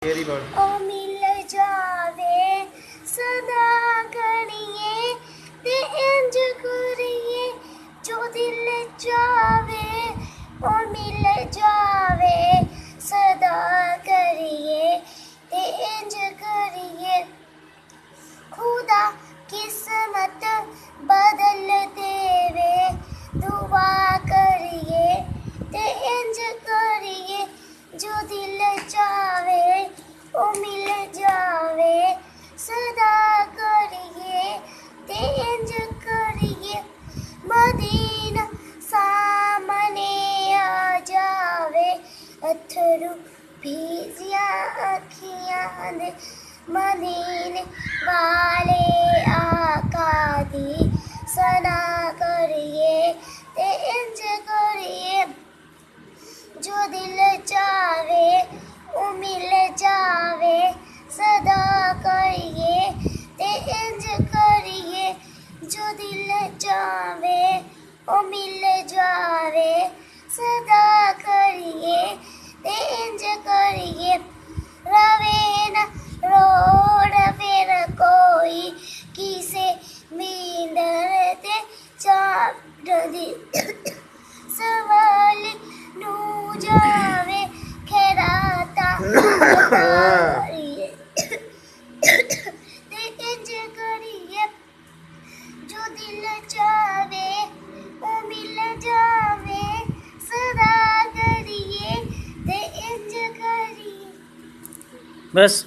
तेरी बात ओ मिल जावे सदा करिए ते इंज करिए जो दिल चावे ओ मिल जावे सदा करिए ते इंज करिए खुदा किस्मत बदल देवे दुआ करिए ते इंज करिए जो दिल चावे ओ मिल जावे सदा करिए ते इंज करिए मदीना सामने आ जावे अथरू भीजिया अखियां दे मदीने वाले आका दी सना करिए ते इंज करिए जो दिल चावे ओ मिल जावे सदा करिए ते इंज करिए जो दिल चावे ओ मिल जावे सदा करिए ते इंज करिए रवे न रोड फिर कोई किसे मींदर ते चाड़ दी सवाल नू जावे खैराता करिए ते इंज करिए जो दिल चावे ओ मिल जावे सदा करिए ते इंज करिए बस